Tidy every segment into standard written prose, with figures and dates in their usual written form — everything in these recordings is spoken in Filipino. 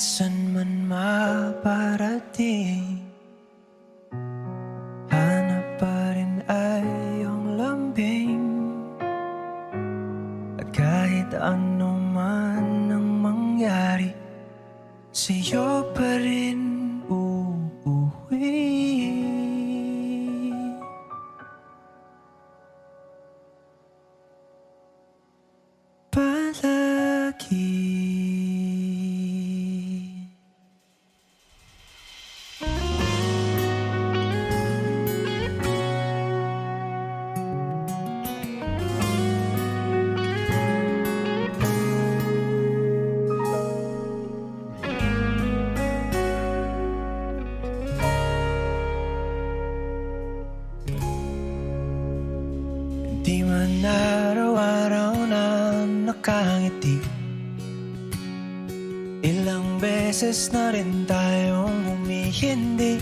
San man maparating, hanap pa rin ay iyong lambing. At kahit ano man ang mangyari, sa'yo pa rin uuwi. Palagi. Di man araw-araw na nakangiti, ilang beses na rin tayong humihindi.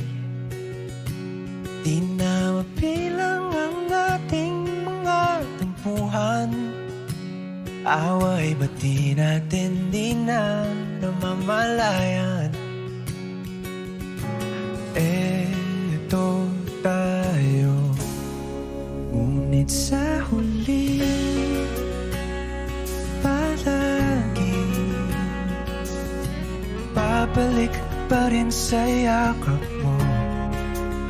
Di na mapilang ang ating mga tampuhan, away ba't di natin di na namamalayan? Eto tayo, ngunit sa huli palagi babalik pa rin sa yakap mo.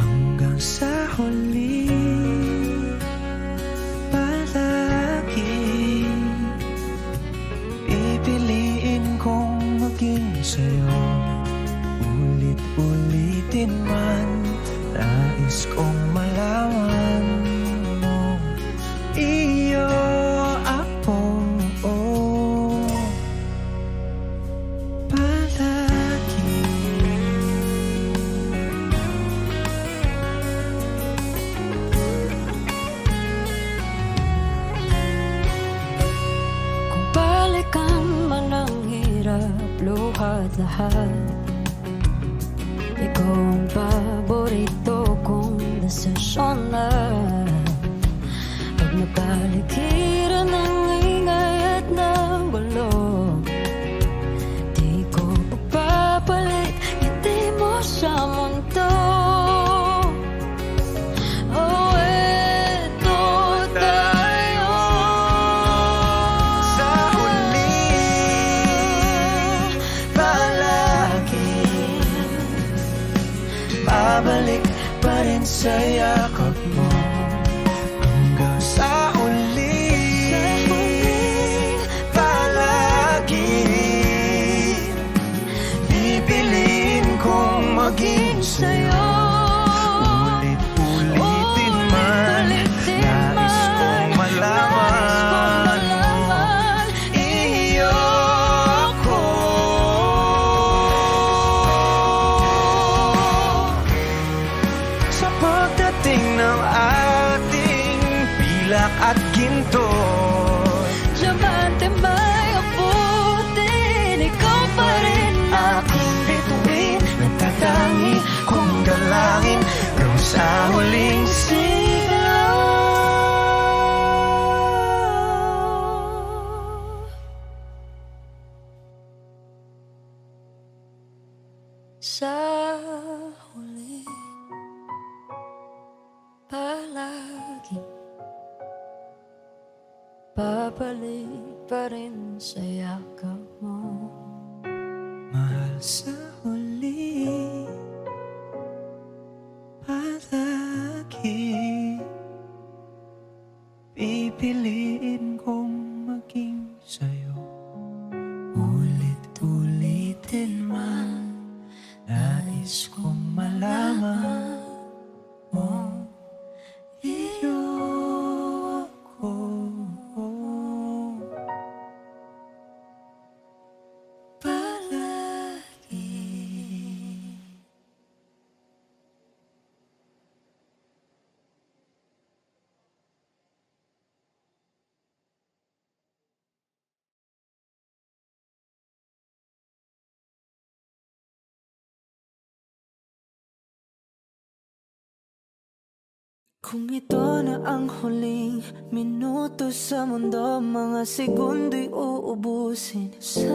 Hanggang sa huli palagi pipiliin kong maging sa'yo. Ulit-ulitin man, nais kong malaman mo, iyo ako, palagi. Kung balikan man ang hirap, luhat lahat, ikaw ang paborito kong desisyon na. Pag napaligiran ng ingay at ng gulo, di ko papapalit ngiti mo sa mundo. Oh, eto tayo Sa huli palagi babalik pa rin sa yakap mo. Hanggang sa huli palagi pipiliin kong maging sa'yo. Ulit-ulitin man, nais kong malaman mo, iyo ako. Sa pagdating ng ating pilak at ginto, Diamante may abutin, ikaw pa rin aking bituin, nagtatangi kong dalangin hanggang sa huling sigaw. sa huli palagi babalik pa rin sa yakap mo. Mahal, sa huli palagi pipiliin kong maging sa'yo. Ulit-ulitin man, nais kong malaman mo, iyo ako. Palagi. Kung ito na ang huling minuto sa mundo, mga segundo'y uubusin. Sa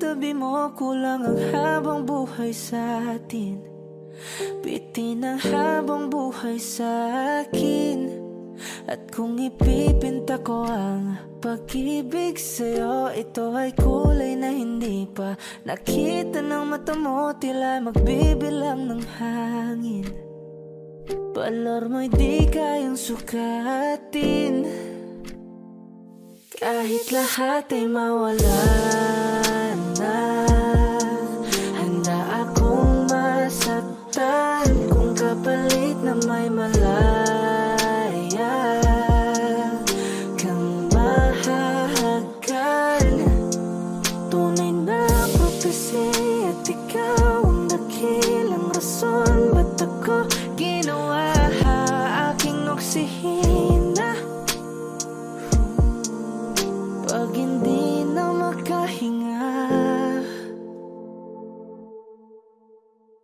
tabi mo kulang ang habang buhay sa atin. Bitin ang habang buhay sa akin. At kung ipipinta ko ang pag-ibig sa'yo, ito ay kulay na hindi pa nakita ng mata mo, tila magbibilang ng hangin. Balor mo'y di kayang sukatin. Kahit lahat ay mawala na, handa akong masaktan kung kapalit na may malaya kang mahahagan. Tunay na prophecy at ikaw ang dakilang rason ba't ako ginawa aking oksihina. Pag hindi na makahinga,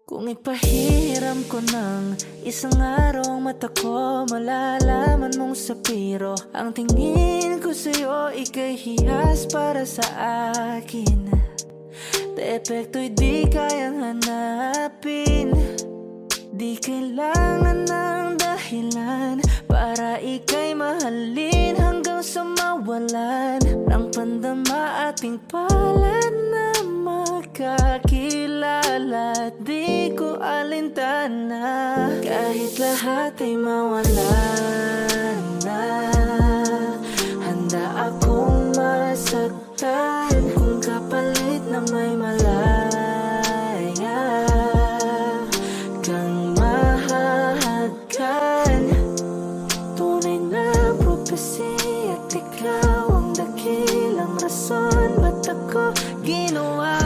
kung ipahiram ko ng isang araw mata ko, malalaman mong sapiro ang tingin ko sa'yo, ika'y hiyas para sa akin. Depekto'y di kayang hanapin. Di kailangan ng dahilan para ika'y mahalin hanggang sa mawalan ng pandama ating palad na magkakilala. Di ko alintana kahit lahat ay mawalan na, handa akong masaktan kung kapalit na may malaya kang mahahagan. Tunay na prophecy at ikaw ang dakilang rason ba't ako ginawa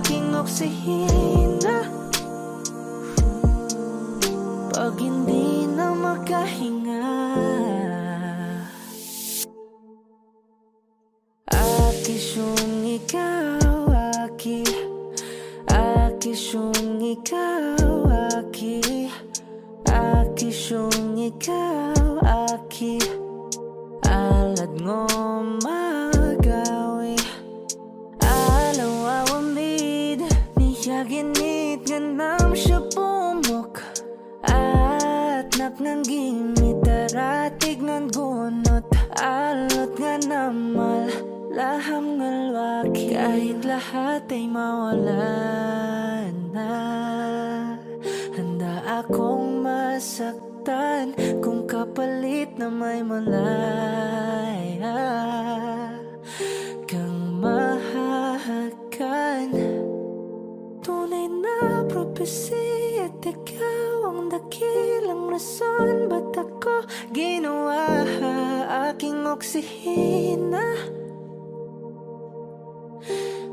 aking oksihina. Pag hindi na makahinga, akisyong ikaw, akisyong ikaw, akisyong ikaw, alad ngo magawi, alaw awamid, niyaginit ganam siya pumok, at napnang gimit, daratig ng gunot, alot nga namal, laham ngalwaki. Kahit lahat ay mawala na, handa akong masaktan kung kapalit na may malaya kang mahahagan. Tunay na prophecy at ikaw ang dakilang rason ba't ako ginawa aking oksihina.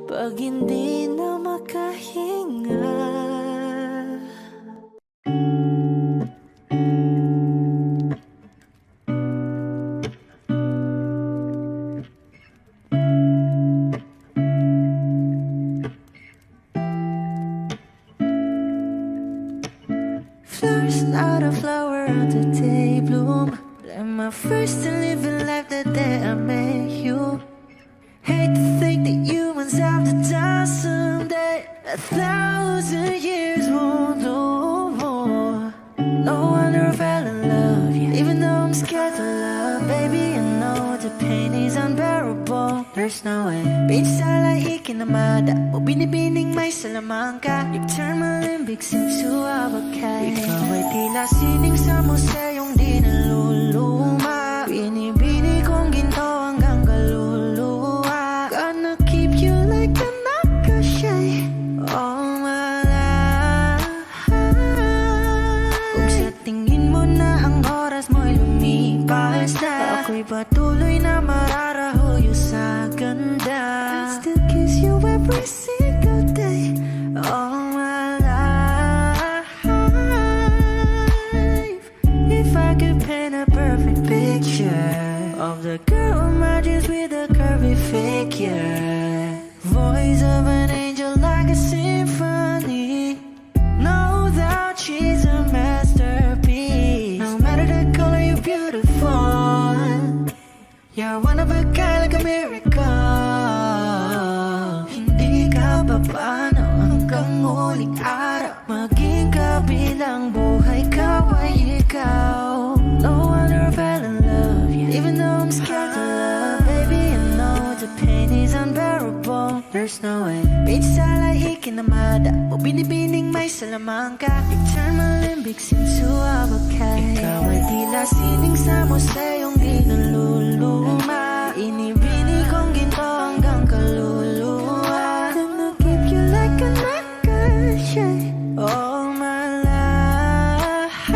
Pag hindi na makahinga, flowers not a flower on the day bloom, like my first to living life the day I met you. Hate to think that humans have to die someday. 1,000 years won't know more. No wonder I fell in love, yeah. Even though I'm scared to love, baby, I know the pain is unbearable. There's no way pinsala ikinamada o binibining may salamang ka. You turn my limbics into avocado. Ikaw ay tila sining sa museyong di naluluma. Binibini kong ginto hanggang kaluluwa. Gonna keep you like a nakashay all my life. Kung sa tingin mo na ang oras mo'y lumipas na, ako'y patuloy na mararahuyo sa ganda. I still kiss you every single day all my life. If I could paint a perfect picture, there's no way. Minsan ay ikinamada o binibining may salamangka. Eternal limbic seems to abakay. Ikaw ay tila sining sa museyong di naluluma. Inibini kong ginto hanggang kaluluwa. Gonna keep you like a necklace all my life.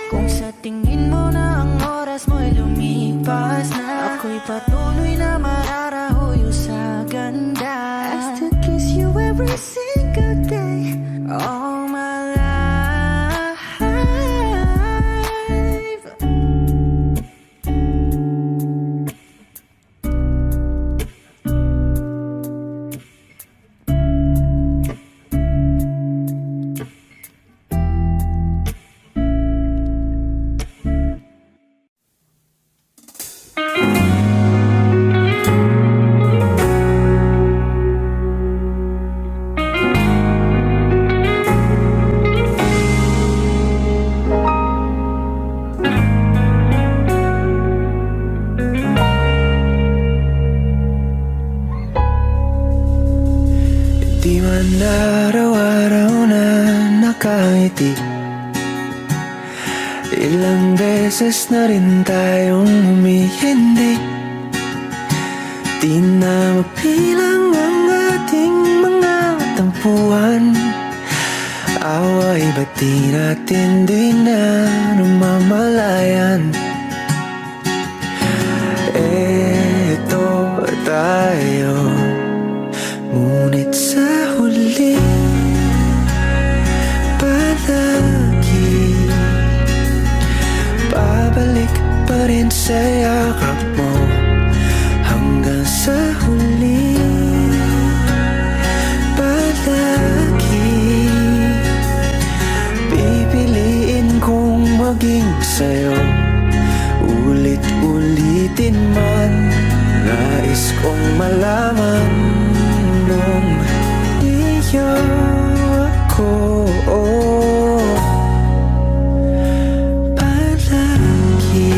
Kung sa tingin mo na ang oras mo'y lumipas na, ako'y patuloy na mararahuyo sa ganda. I still kiss you every single day all my life. Di man araw-araw na nakangiti, ilang beses na rin tayong humihindi. Di na mapilang ang ating mga tampuhan. Away ba't di natin di na namamalayan? Eto tayo, ngunit sa huli palagi babalik pa rin sa yakap mo. Hanggang sa huli palagi pipiliin kong maging sa'yo. Ulit-ulitin man, nais kong malaman nung iyo ako palagi.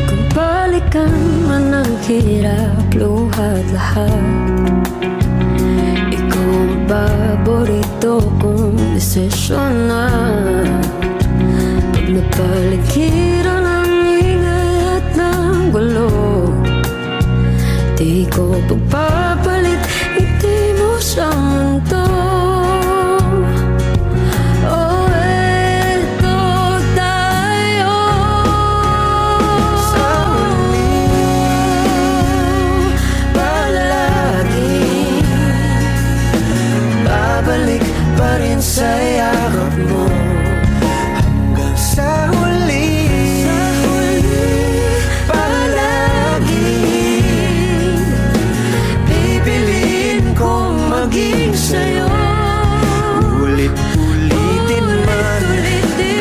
Kung balikan man ang hirap, luhat lahat, ikaw ang paborito kong desisyon na. Pag napaligiran ang ingay at ng gulo, di ko pagpapalit ngiti mo sa mundo. Oh, eto tayo Sa huli palagi babalik pa rin sa yakap mo. Hanggang sa huli palagi pipiliin kong maging sa'yo. Ulit-ulitin man,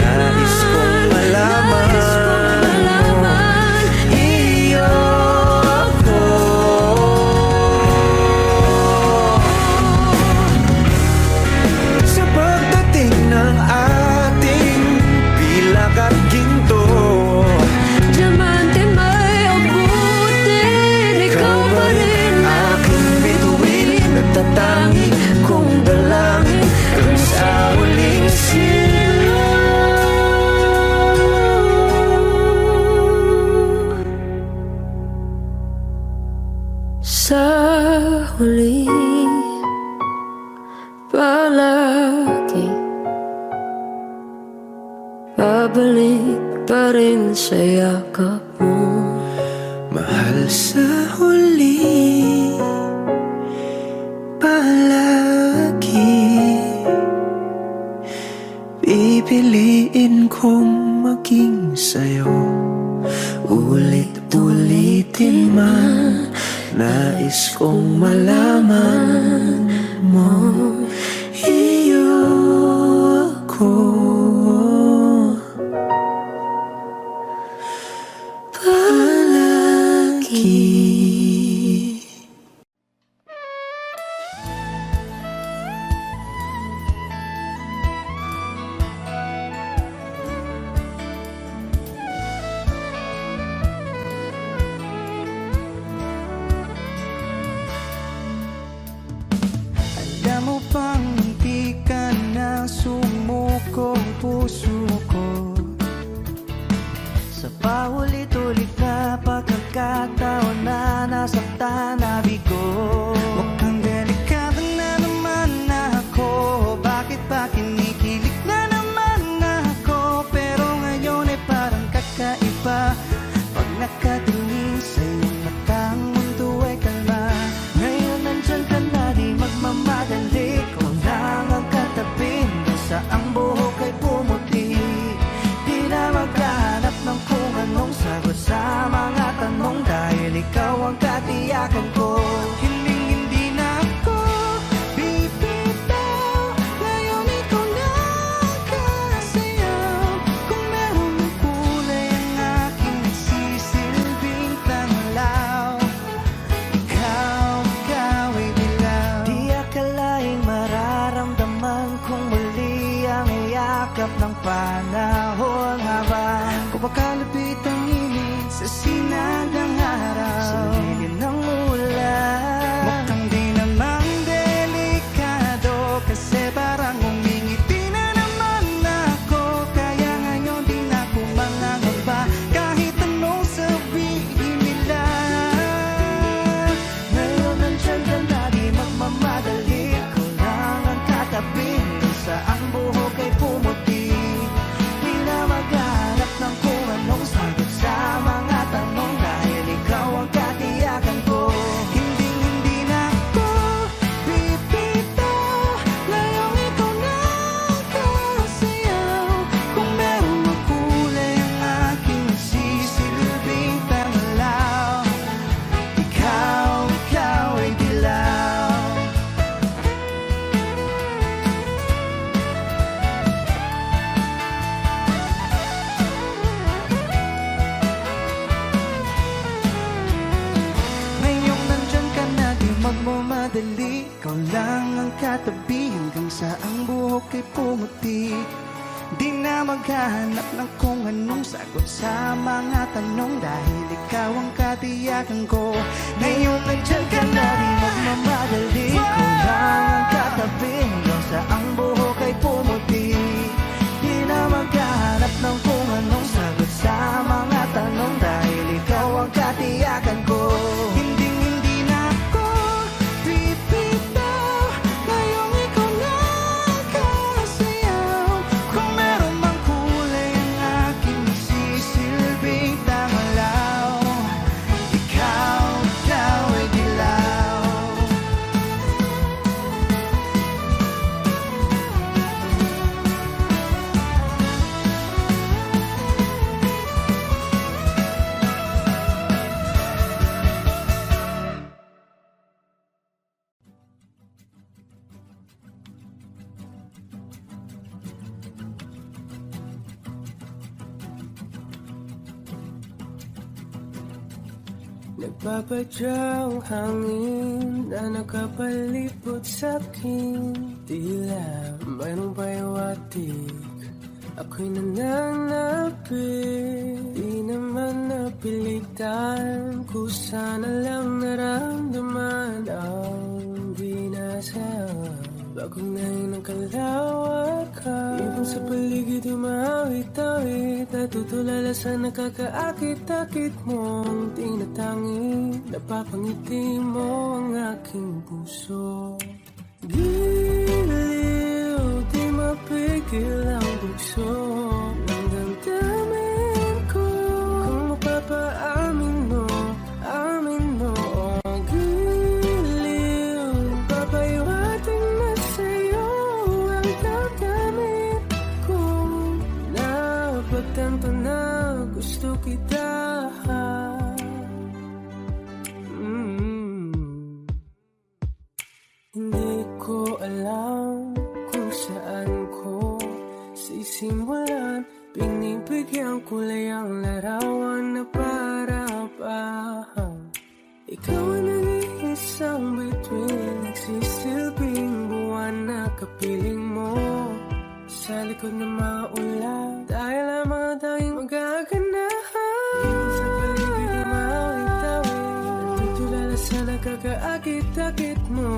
nais kong malaman iyo ako. Sa pagdating ng ating pilak at ginto, diamante may abutin, ikaw pa rin aking bituin, nagtatangi kong dalangin hanggang sa huling silo. sa huli palagi babalik pa rin sa yakap mo. Mahal, sa huli palagi pipiliin kong maging sa'yo. Ulit-ulitin man, nais kong malaman mo iyo ako palagi. paulit-ulit na pagkakataon na nasaktan na bigo. Mukhang delikado na naman ako. Bakit ba kinikilig na naman ako? Pero ngayon ay parang kakaiba. Pag nakatingin sa iyong mata, ang mundo ay kalma. Ngayon nandyan ka na, di magmamadali. Kung lang ang katabi, sa ang buhok ay pumuti. Di na maghahanap ng kung anong sagot sa mga tanong, dahil ikaw ang katiyakan ko. Hindi na ako bibitaw. Ngayon ikaw na ang kasayaw. Kung meron ng kulay ang aking nagsisilbing tanglaw, ikaw ay dilaw. Di akalaing mararamdaman kung muli ang iyakap ng panahon, habang kumakalapit ang init sa sinagang araw, sa lilim ng ulan. Mukhang di namang delikado, kasi parang umingiti na naman ako. Kaya ngayon di na ako mangangamba, kahit anong sabihin nila. Ngayon nandyan ka na, di magmamadali. Ikaw lang ang katabi, sa ang buhok ay pumuti. Di na maghanap ng kung anong sagot sa mga tanong, dahil ikaw ang katiyakan ko. Hindi na ako bibitaw. Ngayong ikaw na ang kasayaw. Kung meron mang kulay ang aking nagsisilbing tanglaw, ikaw ay dilaw. Ngayong nandyan ka na, di magmamadali. Ikaw lang ang katabi, hanggang sa ang buhok ay pumuti. Di na maghahanap ng kung anong sagot sa mga tanong, dahil ikaw ang katiyakan ko. Ngayong nandyan ka na, di magmamadali. Ikaw lang ang katabi, hanggang sa ang buhok ay pumuti. Di na maghahanap ng kung anong sagot sa mga tanong, dahil ikaw ang katiyakan ko. Hindi na ako bibitaw. Ngayong ikaw na ang kasayaw. Kung meron mang kulay ang aking nagsisilbing tanglaw, ikaw ay dilaw. Nagpapadyang hangin na nakapalipot sa'kin. Tila mayroong pahiwatig, ako'y nananapit. Di naman napilitan, kusana lang naramdaman ang binasa. Bagong nahin ang kalawakan, ibang sa paligid umawit-awit. Natutulala sa nakakaakit-akit mong tinatangi. Napapangiti mo ang aking puso. Giliw, di mapigil ang bugso ng damdamin ko. Kung mapapaamin mo, amin mo. Giliw, papahiwatig na sa'yo ang damdamin ko. Napagtanto na gusto kita. Hindi ko alam kung saan ko sisimulan. Pinibigyan kulay ang larawan na para pa. Ikaw ang nag-iisang bituin, nagsisilbing buwan na kapiling mo. Sa likod ng mga ulan, dahil lamang tayong magaganahan. Sa paligid na mawit-awit, natutulala sa nakakaakit-akit mo.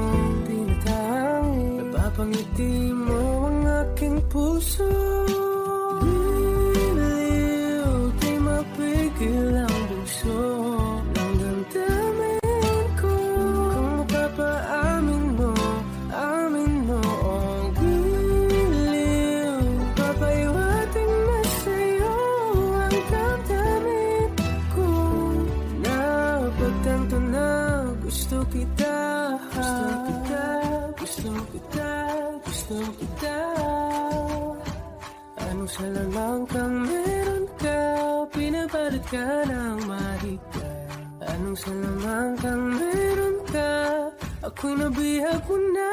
Tinatangi, napapangiti mo ang aking puso. Giliw, di mapigil salamang kang meron ka, pinabalot ka ng mahika. Anong salamang kang meron ka, ako'y nabihag mo na.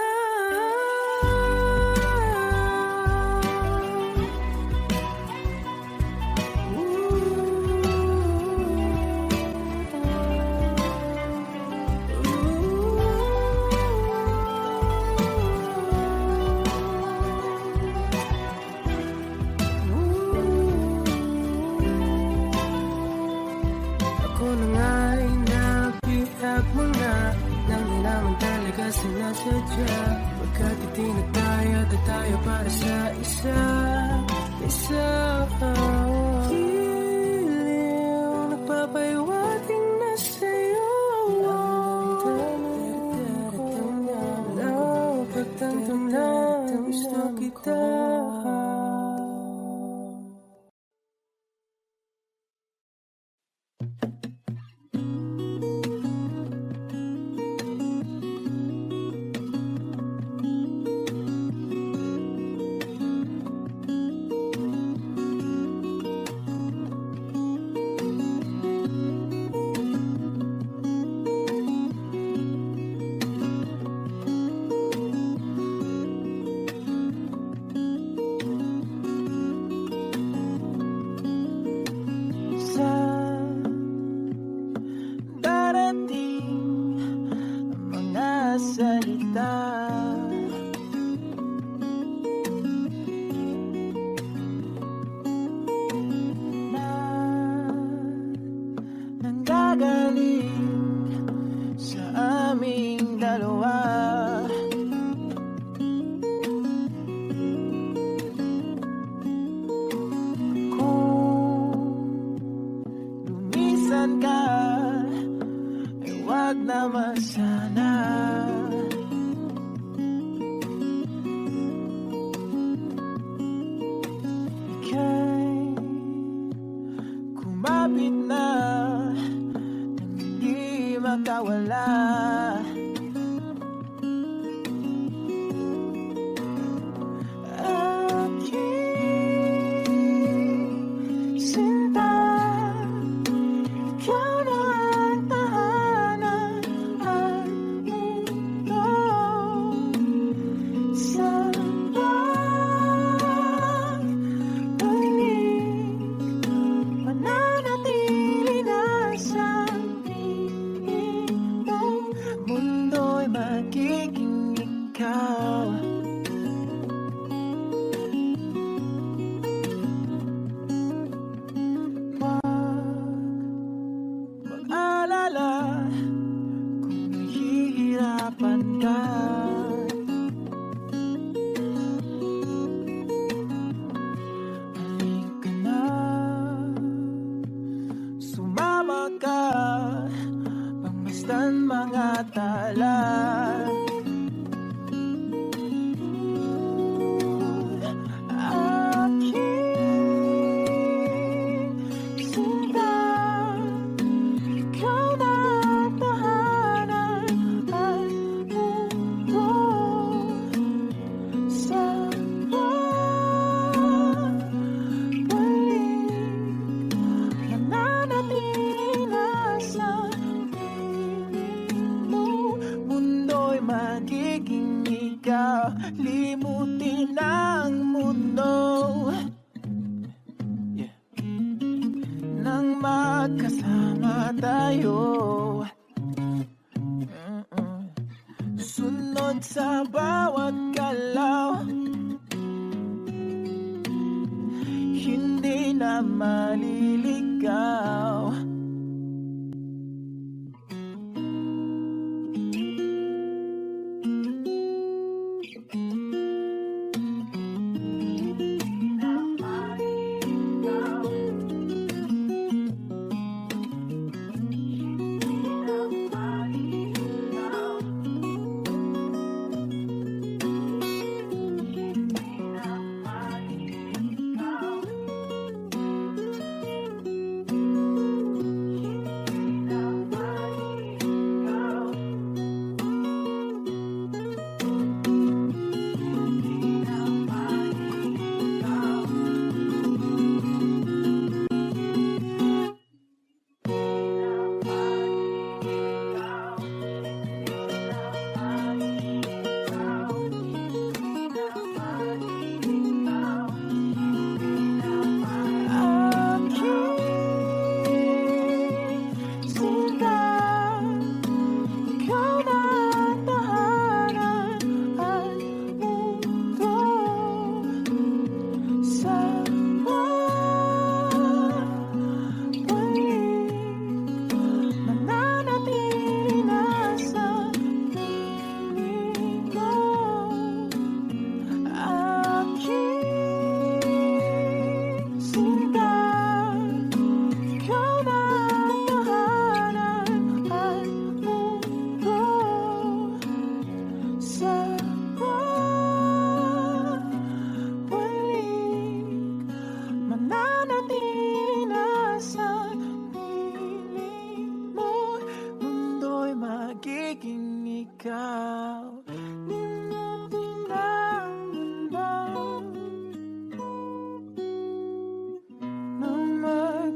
Sinasadya, pagkat itinataya tayo para sa isa. Giliw, nagpapahiwating na sa'yo. Pagtantam na gusto kita.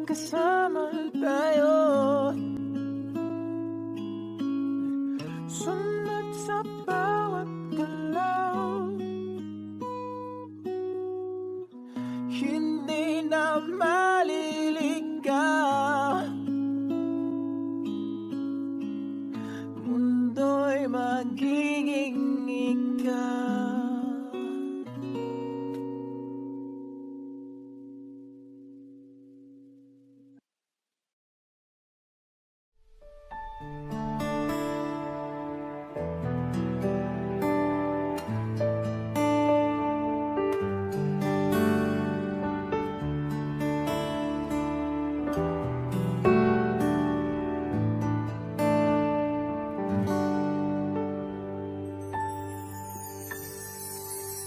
kasama tayo. Sunod sa bawat galaw, hindi na maliligaw. Mundo'y magiging ikaw.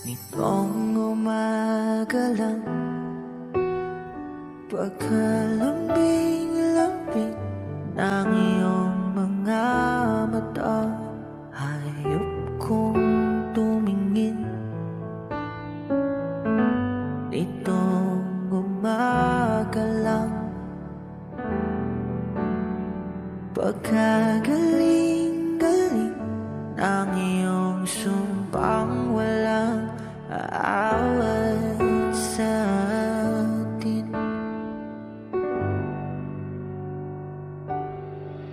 Nitong umaga lang, pagkalambing-lambing ng iyong mga mata, hayop kong tumingin. Nitong umaga lang, pagkagaling-galing ng iyong sumpang walang aawat sa atin.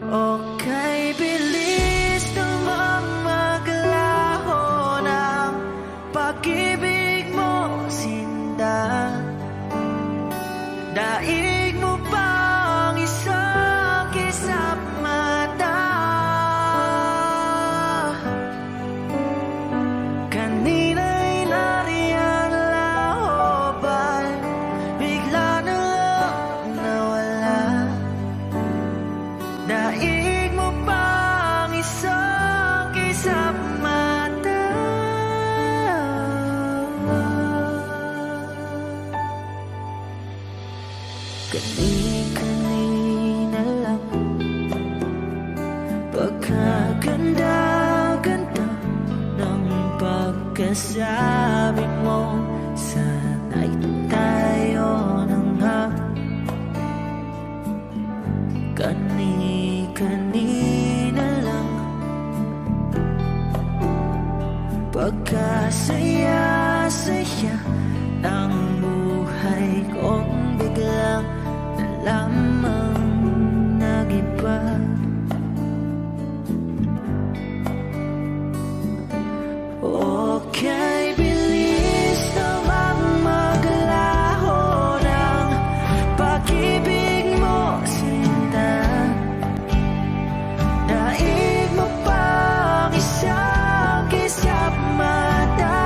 Okay, bilis namang maglaho ng pag-ibig mo, sinta. Daig mo pang isang kisap mata. Kanina'y nariyan lahoban, bigla na lang nawala. Daig mo pang isang kisap mata. Kani-kanina lang, pagkaganda-ganda ng pagkasabi mo, sana'y tayo na nga. Kani-kanina lang, pagkasaya-saya ng buhay kong biglang lamang nag-iba. Okay, bilis naman maglaho ng pag-ibig mo, sinta. Daig mo pang isang kisap mata.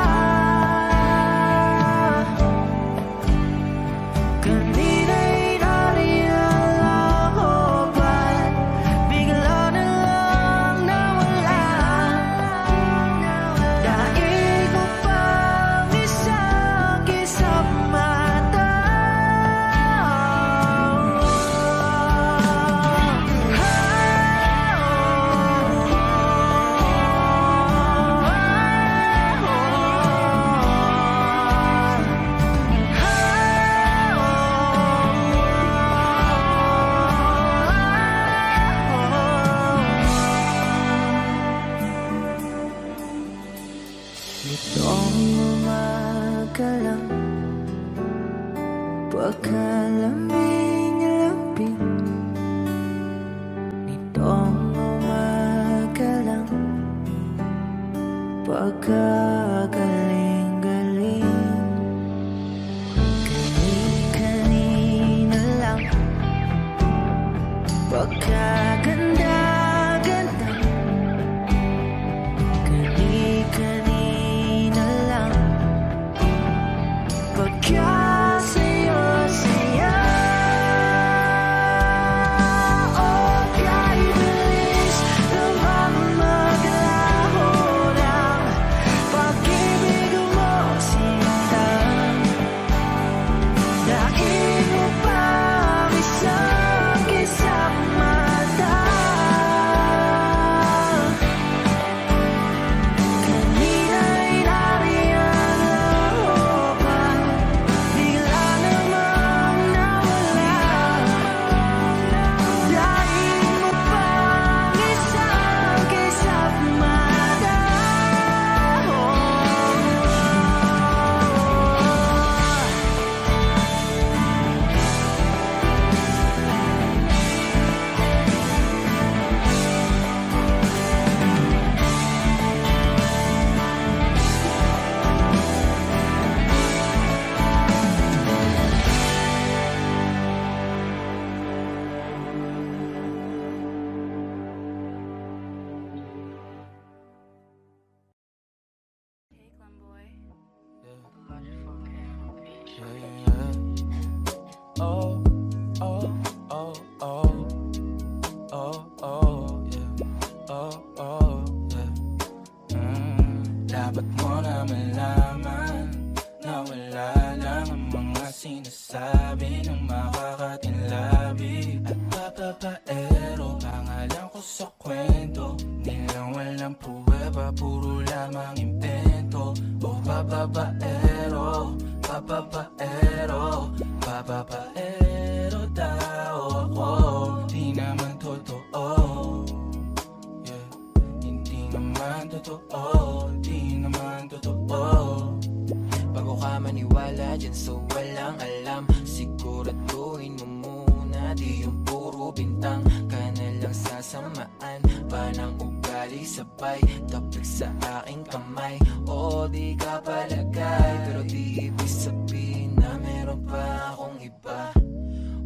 ang kanilang sasamaan ba ng ugali sabay tapik sa aking kamay. Oo, di ka palagay, pero di ibig sabihin na meron pa akong iba.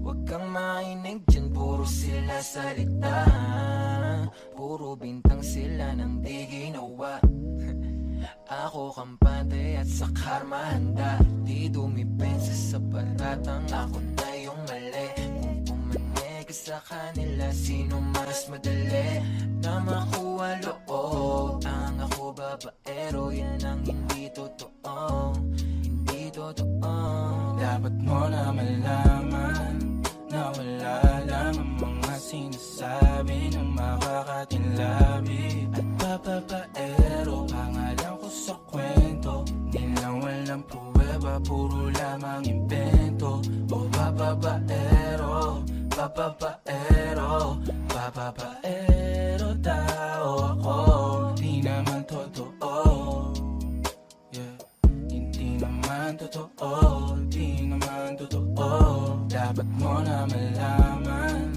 Huwag kang mainig dyan, puro sila salita, puro bintang sila nang di ginawa. Ako kampante at sa karma handa, di dumipensa sa patatang ako na yung mali. Kung pumanig ka sa kanila, sino mas madali na makuha loob? Ang ako babaero, yan ang hindi totoo, hindi totoo. Dapat mo na malaman na wala lang ang mga sinasabi ng makakatinlabi at papapaero. Pangalan ko sa kwento, di lang walang pruweba, puro lamang invento. O papapaero, papapaero, papapaero tao ako, di naman totoo. Yeah, hindi naman totoo, di naman totoo. Dapat mo na malaman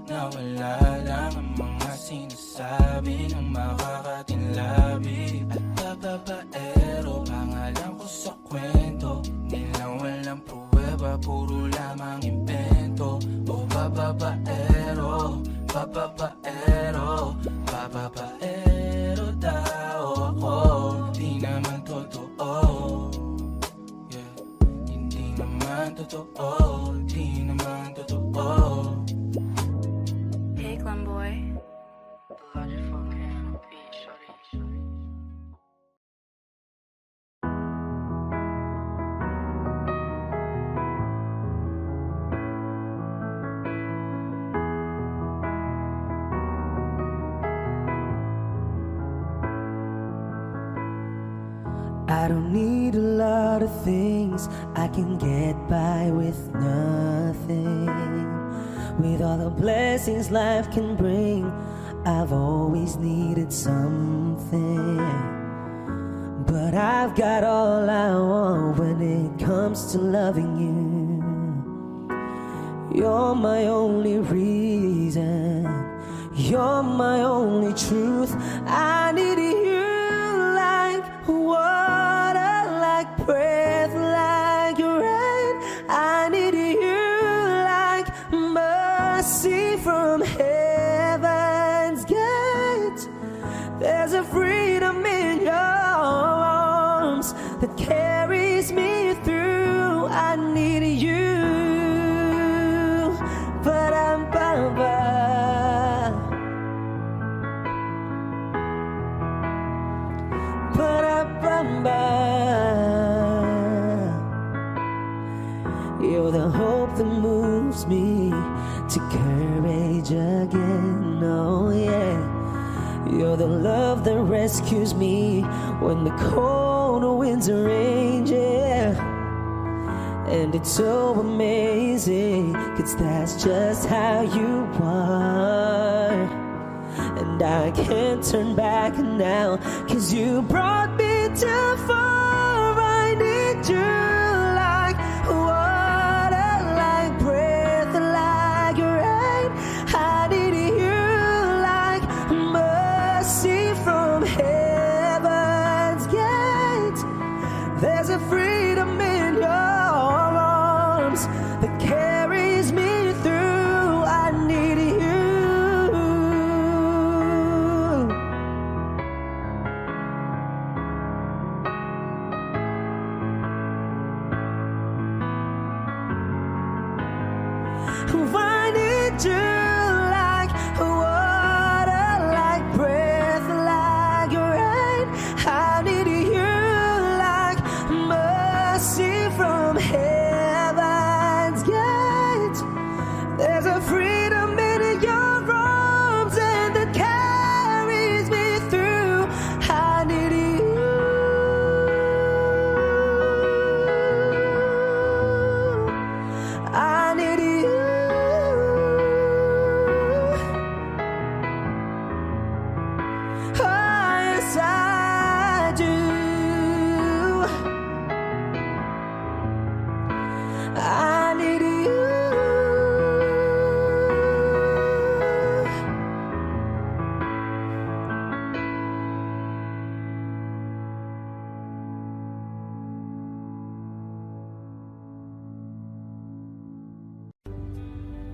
na wala lang ang mga sinasabi ng makakatinlabi at papapaero. Pangalan ko sa kwento, di lang walang pruweba, puro lamang invento. O papapaero, papapaero, papapaero tao ako, di naman totoo. Yeah, hindi naman totoo, di naman totoo. Hey, Glam Boy. I don't need a lot of things, I can get by with nothing. With all the blessings life can bring, I've always needed something. But I've got all I want when it comes to loving you. You're my only reason, you're my only truth. I need you like water, like breath, like rain. I need you like mercy from heaven's gate. There's a freedom in your arms that carries me through. I need you, but I'm You're the hope that moves me to courage again, oh yeah. You're the love that rescues me when the cold winds are raging, yeah. And it's so amazing, 'cause that's just how you are. And I can't turn back now, 'cause you brought me too far. I need you like water, like breath, like rain. I need you like mercy from heaven's gate. There's a freedom in your arms that carries me through. I need you. I need you like water, like breath, like rain. I need you like mercy from heaven's gate. There's a freedom in your arms and that carries me through. I need you. I need you. Oh, yes, I do. I need you.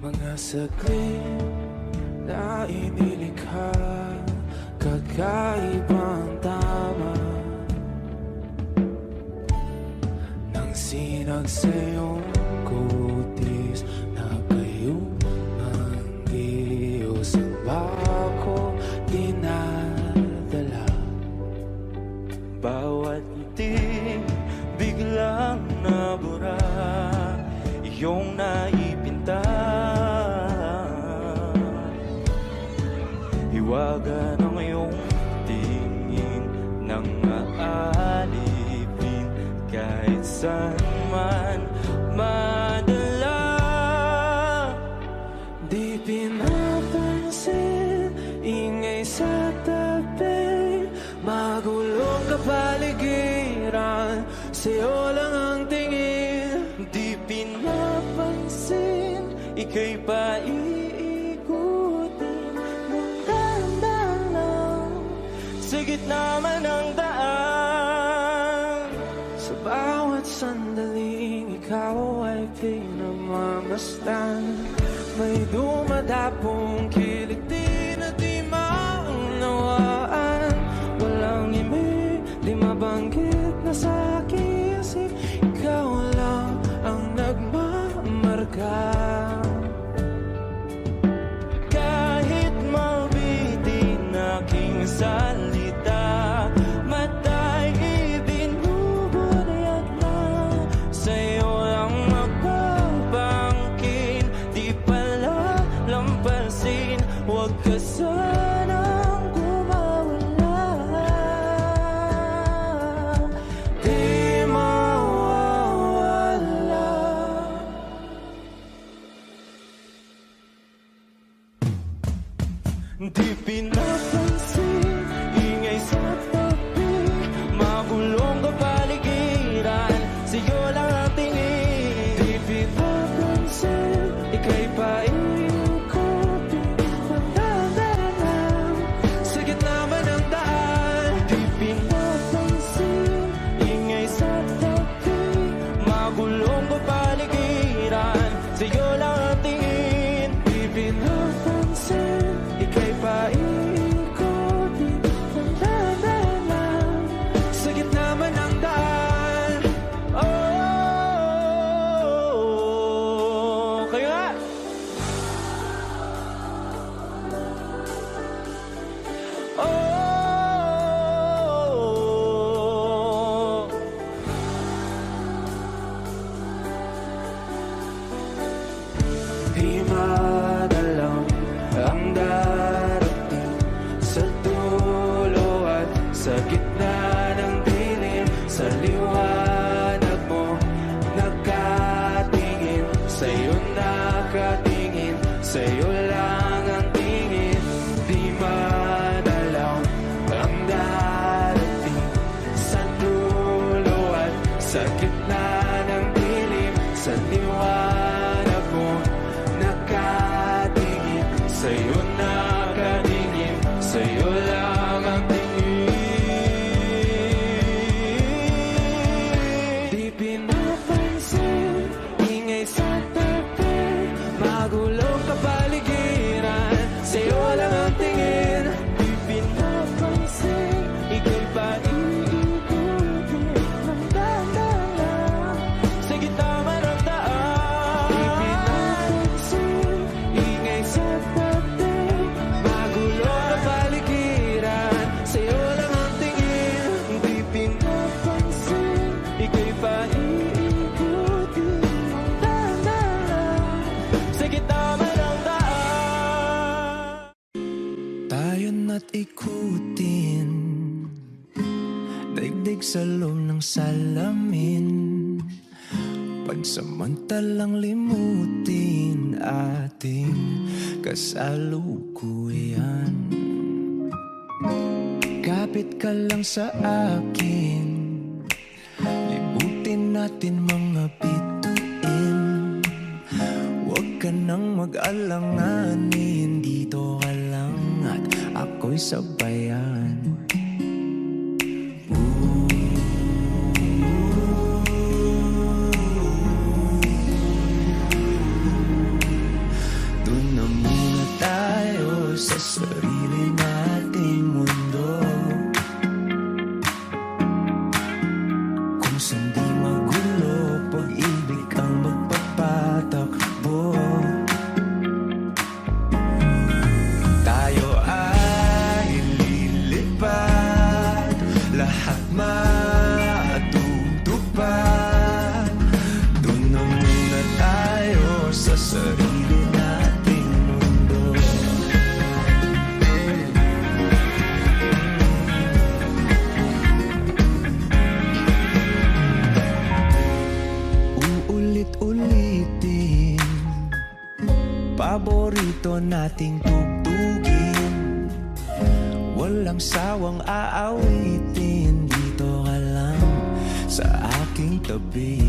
Mga saglit na inilikha, kakaibang tama nang sinag sa iyong kutis na kayo ang Diyos ang bako dinadala. Bawat ngiti biglang nabura, iyong naipinta. Hiwaga ng iyong tingin nang aalipin kahit saan man madala. Di pinapansin, ingay sa tabi, magulong kapaligiran, sa'yo lang ang tingin. Di pinapansin, ika'y paiikutin ng dahan-dahan sa gitna man ng daan. Sa bawat sandaling ikaw ay pinagmamasdan, may dumadapong kilig di na di maunawaan. Walang imig, di mabanggit na sa aking isip, ikaw lang ang nagmamarka. Kahit mabitin aking salita, mata'y ibinubunayag na sa'yo lang magbabangkin. Di pala lampasin, huwag ka sanang kumawala. Di mawawala. Di pinapansin, ingay sa tabi, magulong kapaligiran, sa'yo lang ang tingin. Di pinapansin, ika'y paikutin ng dahan-dahan sa gitna man ng daan. Di pinapansin, ingay sa tabi, magulong kapaligiran, sa'yo lang ang tingin. Di pinapansin, ika'y paikutin ng dahan-dahan sa gitna man ng daan. Oh, kaya oh, Di madalaw ang darating sa dulo at sa gitna ng dilim. Sa liwanag mo nakatingin, sa'yo nakatingin, sa'yo lang ang tingin. Di madalaw ang darating sa dulo at sa gitna ng dilim. Sa liwanag mo nakatingin, sa'yo nakatingin, sa'yo lang ang tingin. Di pinapansin, ingay sa tabi, magulong kapaligiran, sa'yo lang ang tingin. di pinapansin, ika'y paiikutin ng dahan-dahan sa gitna man ng daan. Di pinapansin, ingay sa tabi, magulong kapaligiran, sa'yo lang ang tingin. Di pinapansin, ika'y paiikutin ng dahan-dahan sa gitna man ng daan. Tayo na't ikutin, daigdig sa loob ng salamin, pansamantalang limutin ating kasalukuyan. Kapit ka lang sa akin, libutin natin mga bituin. Huwag ka nang mag-alanganin, dito ka lang at ako'y sabayan. dito nating tugtugin. Walang sawang aawitin, dito ka lang sa aking tabi.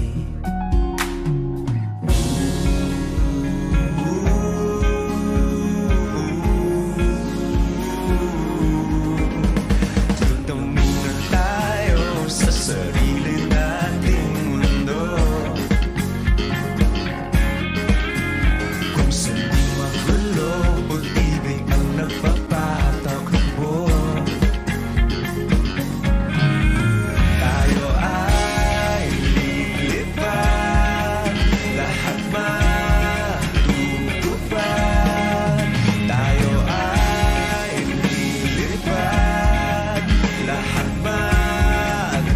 Dito muna tayo sa sarili nating mundo, kung saan di magulo, pag-ibig ang nagpapatakbo. Tayo ay lilipad, lahat matutupad. Tayo ay lilipad, lahat matutupad.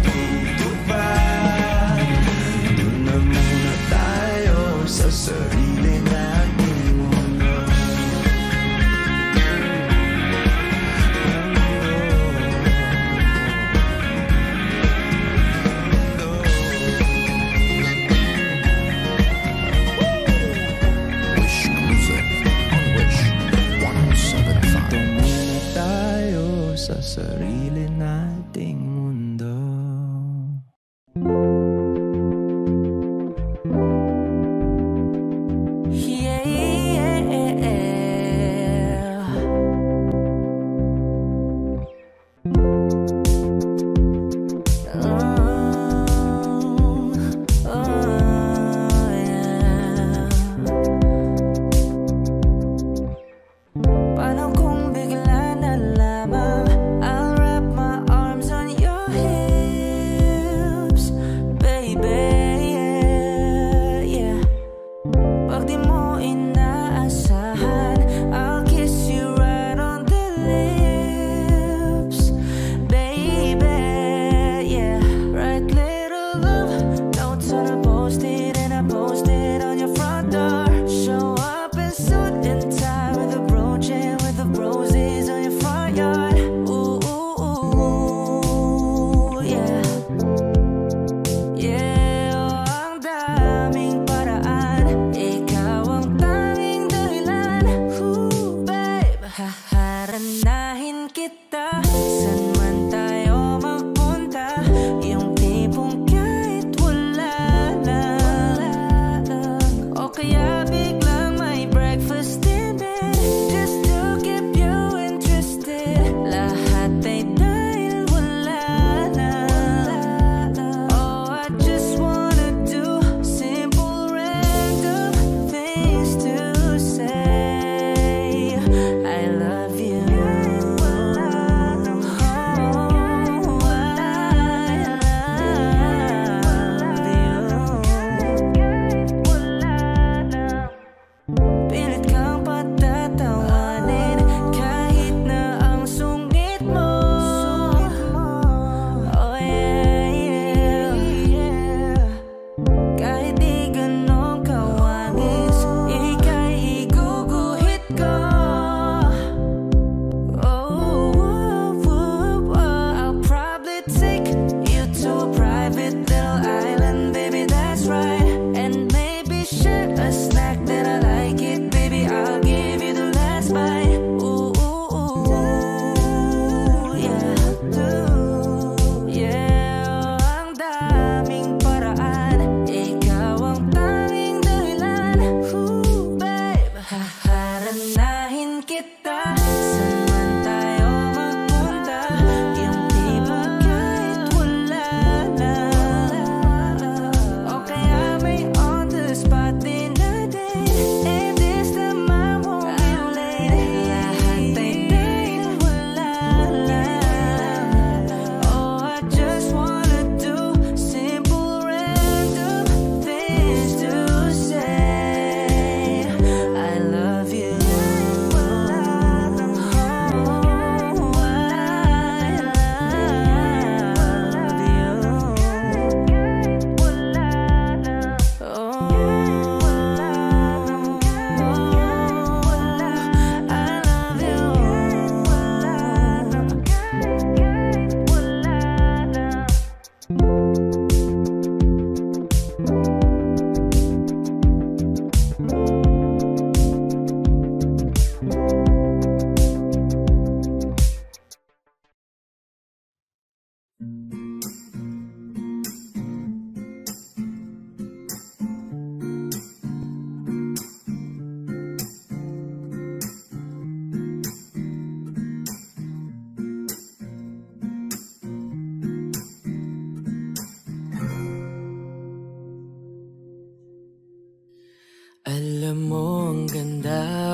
Doon na muna tayo sa sarili nating mundo. Wish Music on Wish 107.5. Dito muna tayo sa sarili nating mundo. Paano kung bigla na lamang I'll wrap my arms on your hips, baby, yeah, yeah. Pag di mo inaasahan, I'll kiss you right on the lips, baby, yeah. Write little love notes on a post-it, and I post it on your front door. Show up in suit and tie with a brooch and with the roses on your front yard. Ooh, ooh, ooh, yeah. Yeah, oh, ang daming paraan, ikaw ang tanging dahilan. Ooh, babe, haharanahin kita, saan man tayo magpunta. Yung tipong kahit wala lang, o kaya biglang may breakfast in bed, just to keep you interested. Lahat ay dahil wala lang. Oh, I just wanna do simple random things to say I love you. Oh, I love you. Pilit kang patatawanin kahit na ang sungit mo. Oh yeah, yeah, yeah. Kahit di ganun kawangis, ika'y iguguhit ko. Oh, whoop, whoop, I'll probably take you to a private little island, baby, that's right. And maybe share a snack that I like it, baby, I'll give you the last bite. Ooh, ooh, ooh, yeah. Yeah, ang daming paraan, ikaw ang tanging dahilan. Ooh, babe, haharanahin kita, saan man tayo magpunta. Yung tipong kahit wala lang, o kaya may on the spot din na date. And this time I won't be late. Lahat ay dahil wala lang. Oh, I just wanna do simple random things to say I love you.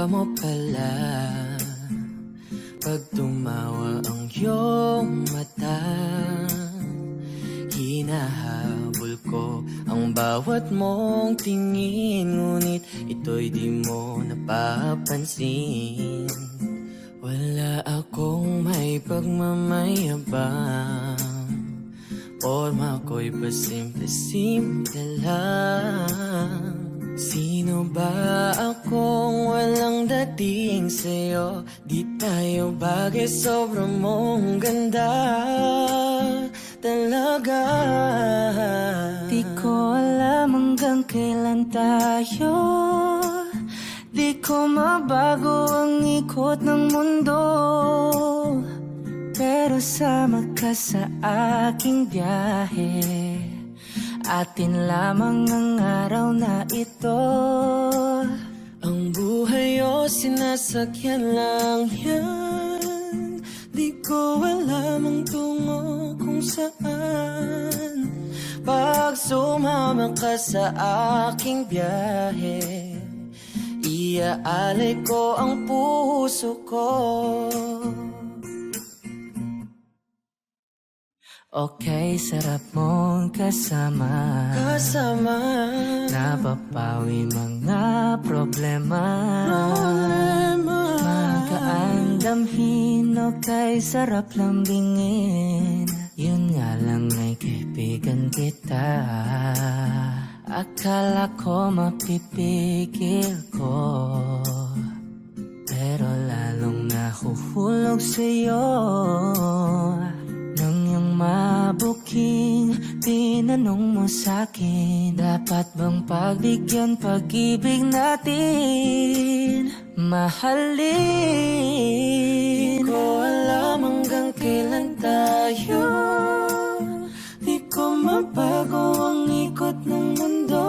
mo pala pag tumawa ang iyong mata. Hinahabol ko ang bawat mong tingin, ngunit ito'y di mo napapansin. Wala akong may pagmamayabang, forma ko'y pasimple-simple lang. Sino ba akong walang dating sa'yo? Di tayo bagay, sobrang mong ganda talaga. Di ko alam hanggang kailan tayo, di ko mabago ang ikot ng mundo, pero sama ka sa aking biyahe. Atin lamang ang araw na ito. Ang buhay o sinasakyan lang yan, di ko alam ang tungo kung saan. Pag sumama ka sa aking biyahe, iaalay ko ang puso ko. Okay, sarap mong kasama, napapawi mga problema. Magaan damhin, okay, sarap lambingin. Yun nga lang ay kaibigan kita. Akala ko mapipigil ko, pero lalong nahuhulog sa'yo. Nang yung mabuking tinanong mo sa'kin, dapat bang pagbigyan pag-ibig natin, mahalin? Di ko alam hanggang kailan tayo, di ko mabago ang ikot ng mundo,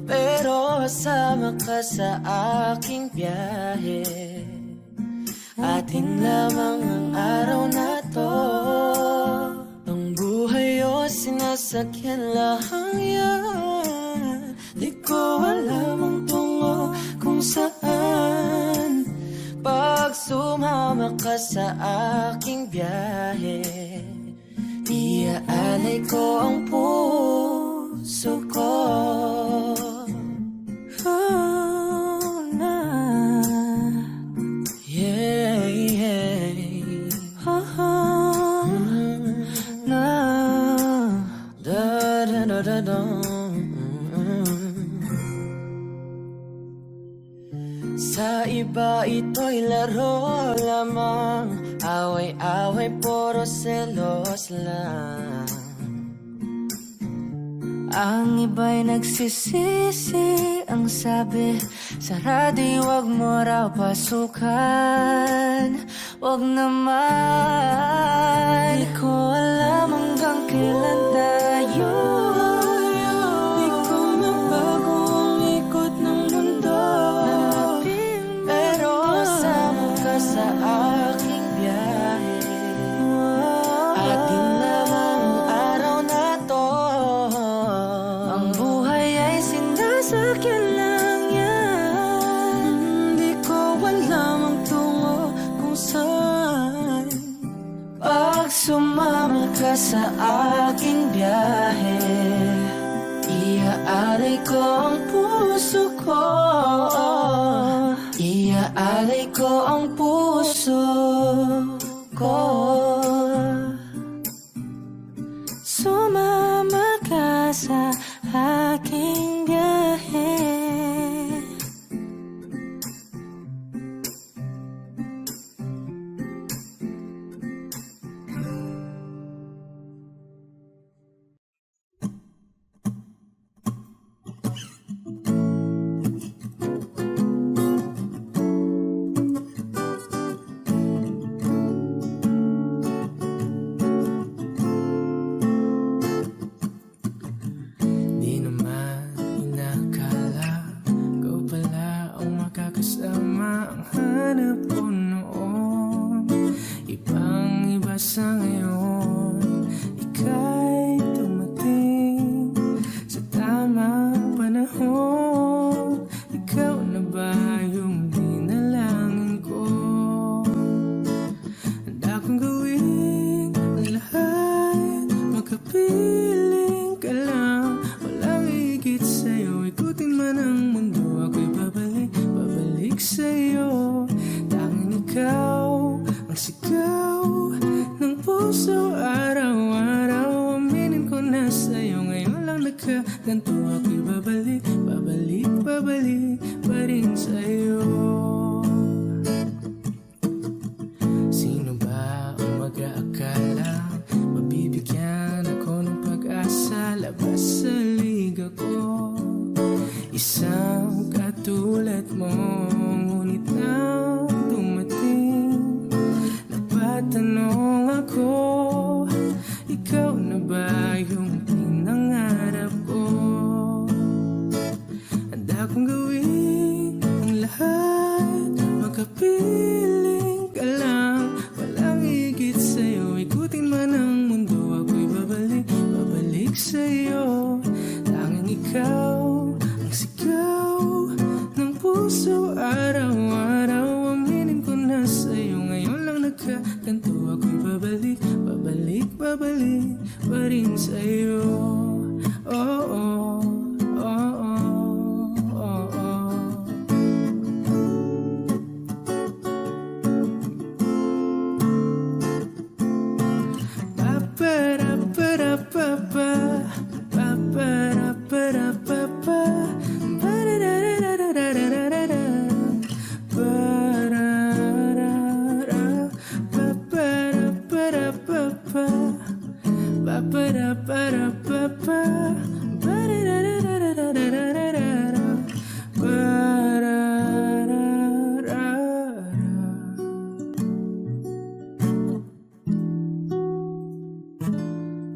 pero sama ka sa aking biyahe. Atin lamang ang araw na to. Ang buhay o sinasakyan lang yan, di ko alam ang tungo kung saan. Pag sumama ka sa aking biyahe, iaalay ko ang puso ko. Sa iba ito'y laro lamang, away-away puro selos lang. Ang iba'y nagsisisi, ang sabi sa radyo, wag mo raw pasukan. Wag naman, di ko alam hanggang kailan tayo, Di ko mabago ang ikot ng mundo, pero sama ka sa aking biyahe. Atin lamang ang araw na to. ang buhay ay sinasakyan lang yan. Di ko alam ang tungo kung saan. Pag sumama ka sa aking biyahe, iaalay ko ang puso ko. Iaalay ko ang puso ko. Sumama ka sa aking biyahe. Di naman inakala ikaw pala ang makakasama ang hanap ko noon. Ibang iba sa ngayon, ika'y dumating sa tamang panahon. Ikaw na ba yun? sa'yo. Tanging ikaw ang sigaw ng puso. Araw-araw aminin ko na sa'yo. Ngayon lang nagkaganto ako'y babalik, babalik, babalik pa rin sa'yo. Sino ba ang mag-aakala mabibigyan ako ng pag-asa? Labas sa liga ko, isang katulad mo. Ngunit nang dumating, napatanong ako, ikaw na ba yung pinangarap ko? Handa kong gawin ang lahat, makapiling ka lang. Walang higit sa'yo, ikutin man ang mundo. Ako'y babalik, babalik sa'yo. Tanging ikaw ang sigaw ng puso. Araw-araw aminin ko na sa'yo. Ngayon lang nagkaganto ako'y babalik, babalik, babalik pa rin sa'yo. Oh, oh, oh, oh, oh, oh. Ba-ba-da-ba-da-ba-ba, ba-ba-da-ba-da-ba-ba, ba-da-da-da-da-da-da-da-da, ba-da-da-da, ba-ba-da-ba-da-ba-ba, ba-ba-da-ba-da-ba-ba, ba-da-da-da-da-da-da-da-da, ba-da-da-da.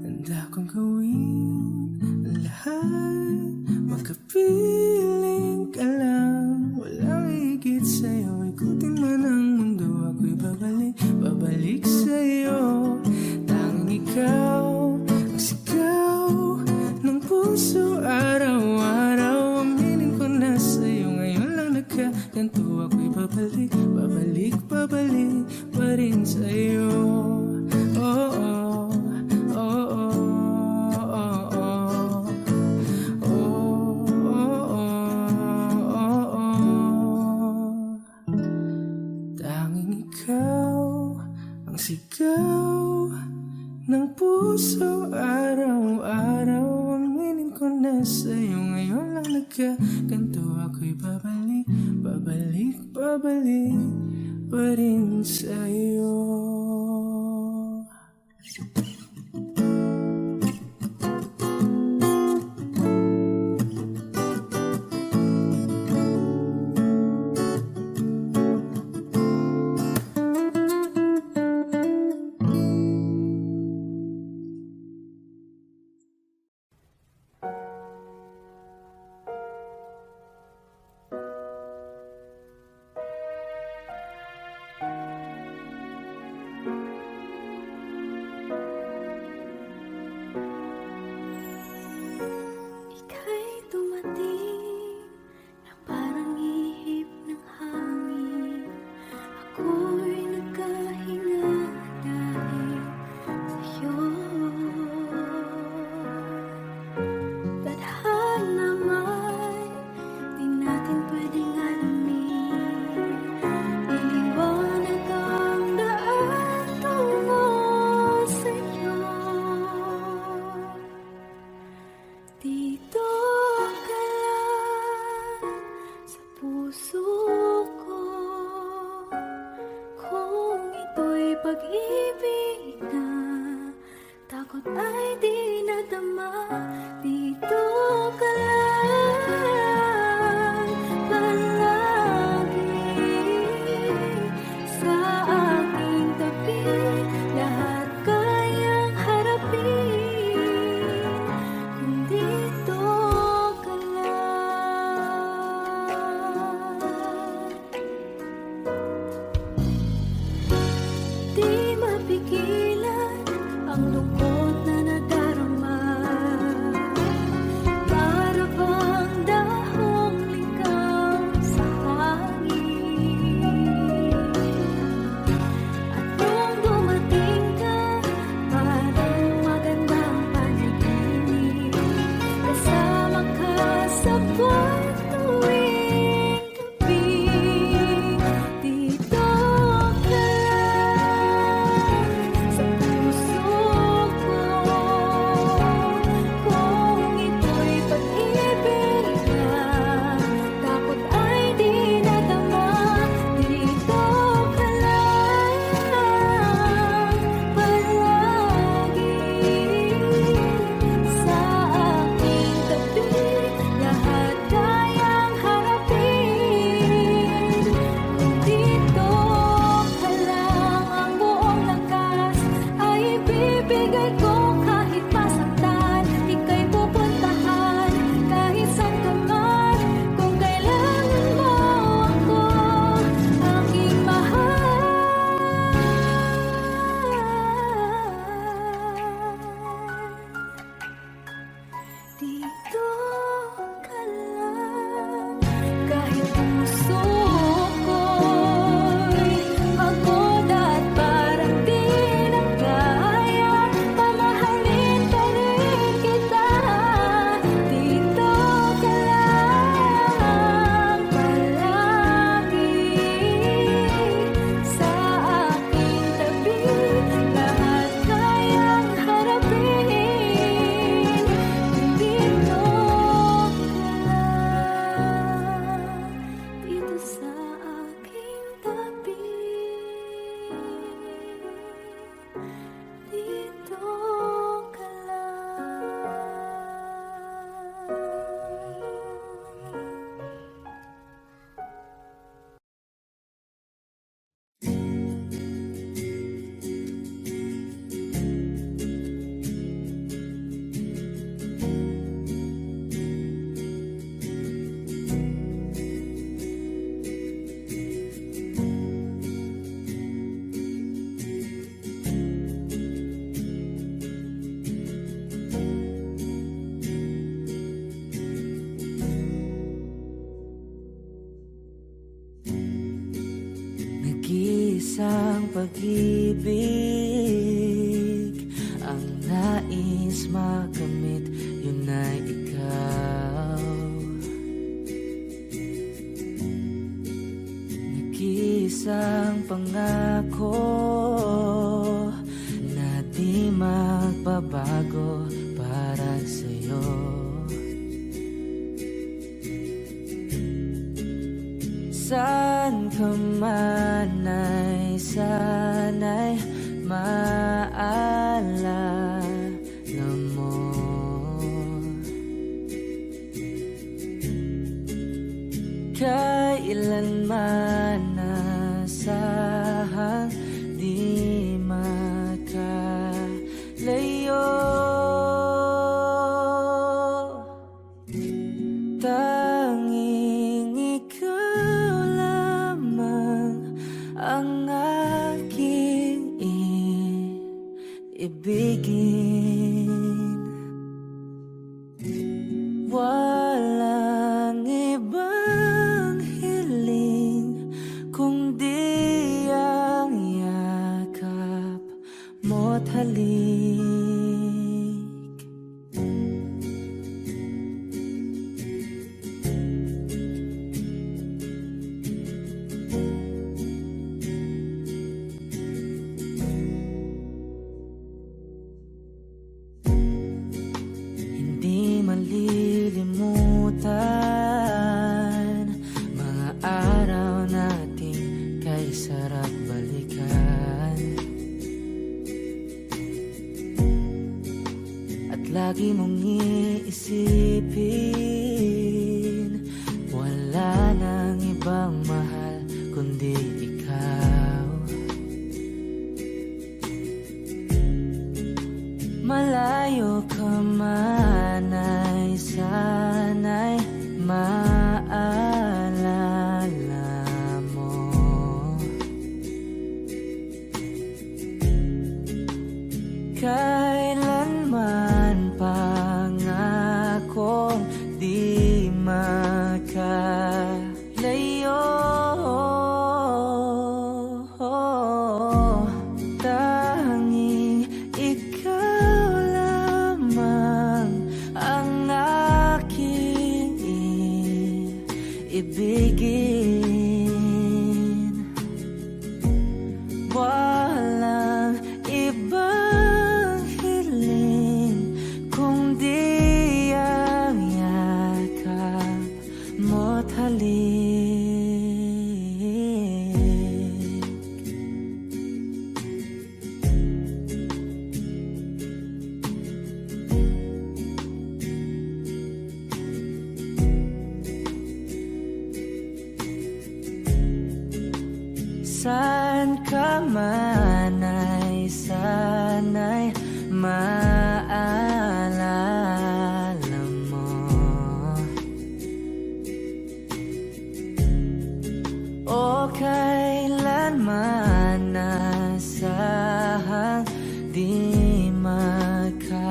Handa kong gawin ang lahat, makapiling ka lang. Walang higit sa'yo, ikutin man ang mundo. Ako'y babalik, babalik sa'yo. Tanging ikaw ang sigaw ng puso. Araw-araw aminin ko na sa'yo. Ngayon lang nagkaganto ako'y babalik, babalik, babalik pa rin sa'yo. Oh, oh, oh, oh, oh, oh. Oh, oh, oh, oh. Tanging ikaw ang sigaw ng puso. Araw-araw aminin ko na sa'yo. Ngayon lang nagkaganto ako'y babalik, babalik, babalik pa rin sa'yo. Ika'y dumating na parang ihip ng hangin. Ako'y nagkahinga dahil sa'yo. Tadhana may di natin pwedeng alamin. Iliwanag ang daan tungo sa'yo. Dito ka lang sa puso ko. Kung ito'y pag-ibig na takot ay di nadama. Dito ka lang palagi sa aking tabi. Lahat kayang harapin kung dito ka lang. Di mapigilan ang lungkot na nadarama. Nag-iisang pag-ibig ang nais makamit, yun ay ikaw. Nag-iisang pangako na di magbabago para sa'yo. Saan ka man ay sana'y maalala mo. Kailanman nasahang di makalayo. Tanging ikaw lamang ang aking ibigin. Walang ibang hiling kundi ang yakap mo't halik. Hindi malilimutan mga araw nating kay sarap balikan. At lagi mong iisipin, wala nang ibang mahal kundi ikaw. Malayo ka man ay sana'y maalala mo. Kailanman pangakong di makalayo. Tanging ikaw lamang ang aking ibigin. Walang ibang hiling kundi ang yakap mo't halik. Saan ka man ay sana'y maalala mo. O kailanman nasahang di makalayo.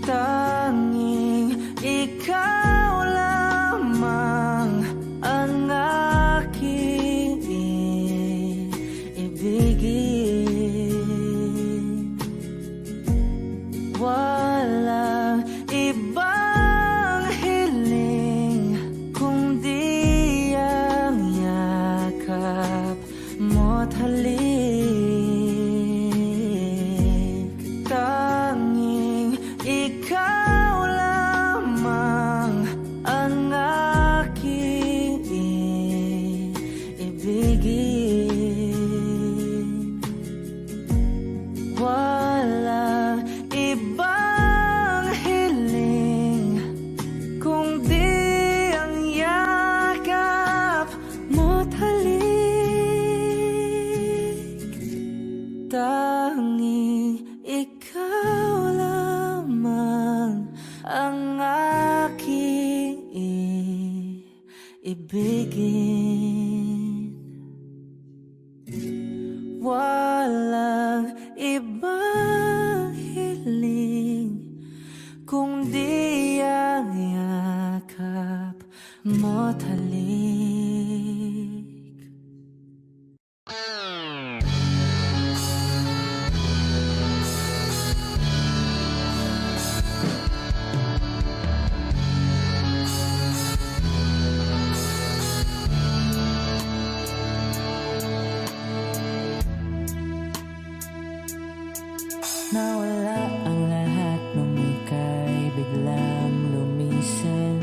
Tanging ikaw lamang ang aking ibigin. Walang ibang hiling kundi ang yakap mo't halik. Tanging ikaw lamang ang aking ibigin. Walang ibang hiling kundi ang yakap mo't halik. Tanging ikaw lamang ang aking ibigin. Walang ibang hiling kundi ang yakap mo't halik. Nawala ang lahat nung ika'y biglang lumisan.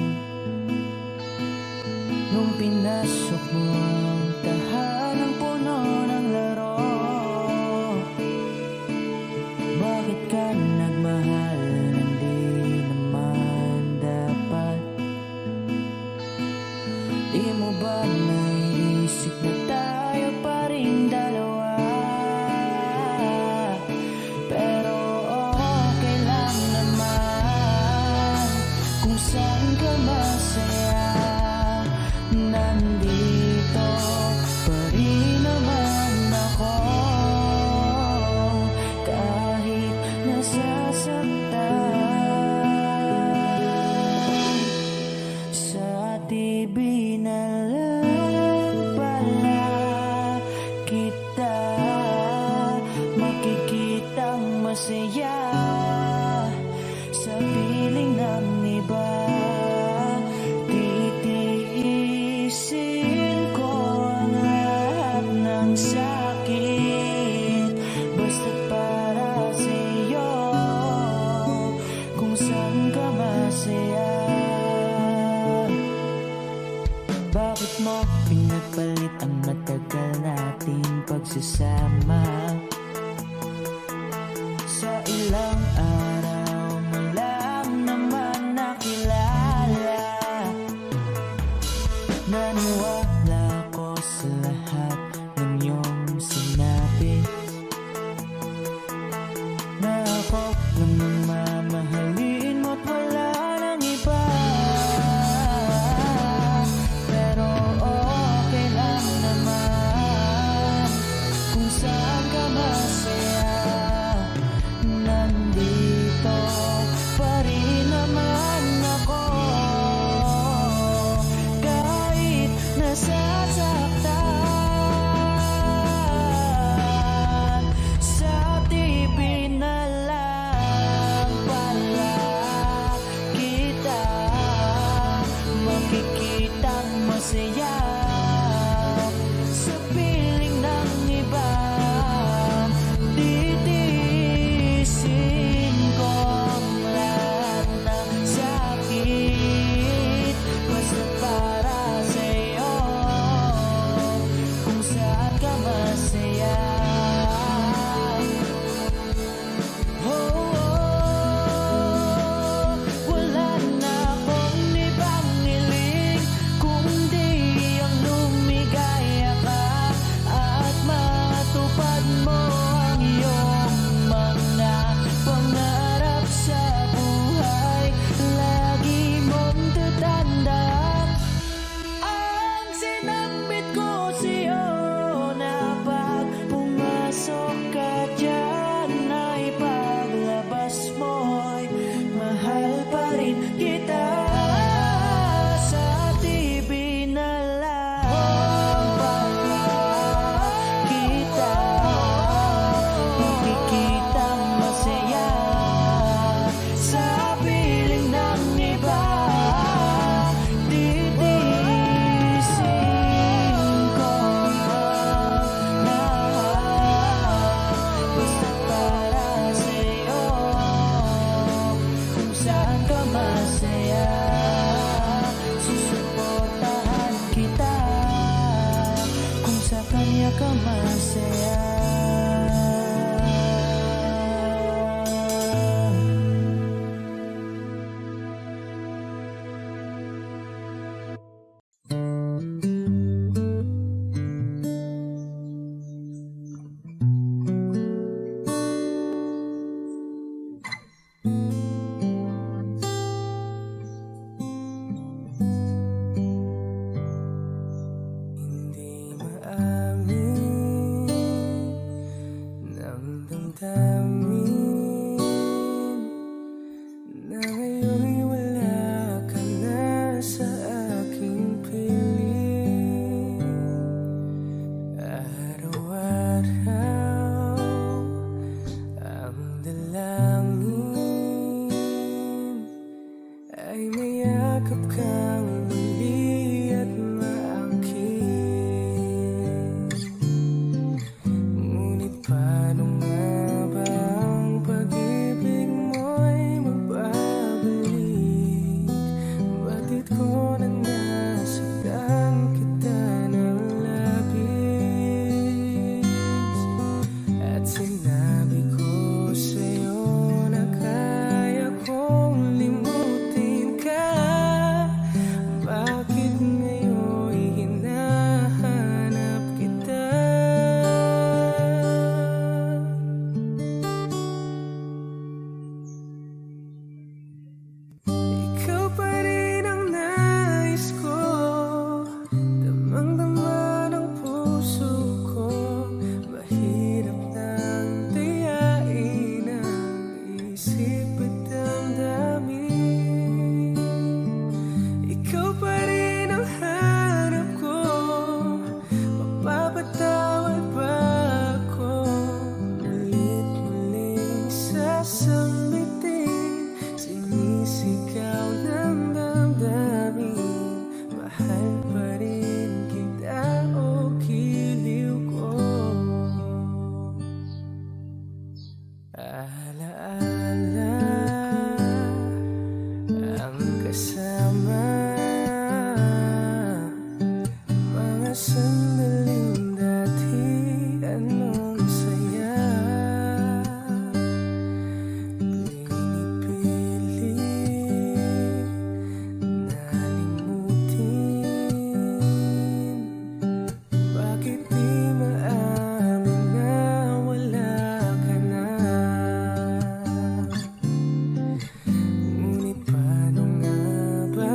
Nung pinasok mo ang tahanang puno ng laro, bakit ka nagmahal nang di naman dapat? Di mo ba naisip na tayo pa rin dalawa? Pero okay lang naman kung saan ka masaya. Nandito pa rin naman ako, kahit nasasaktan. Sa TV na lang pala kita makikitang masaya sa piling ng iba. Titiisin ko ang lahat ng sakit basta't para sa'yo, kung saan ka masaya. Bakit mo pinagpalit ang matagal nating pagsasama? Sa ilang araw mo lang naman nakilala. Naniwala ko sa lahat ng iyong sinabi, na ako lang ang mamahalin mo't wala nang iba. Pero okay lang naman kung ay mayakap kang muli at maangkin. Ngunit paano nga ba ang pag-ibig mo'y magbabalik? Batid ko na nasaktan kita ng labis, at sinabi ko sa'yo na kaya kong limutin ka. Bakit ngayon hinahanap kita? Ikaw pa rin ang nais ko, damang-dama ng puso ko. Mahirap nang dayain ang isip at damdamin. Ikaw pa rin ang hanap ko, mapapatawad ba ako? Mulit-muling sasambitin, sinisigaw ng damdamin. Mahal pa rin kita o giliw ko. Alaala ang kasama, mga sandaling dati, anong saya. Pinipilit nalimutin. Bakit di maamin na wala ka na? Ngunit paano nga ba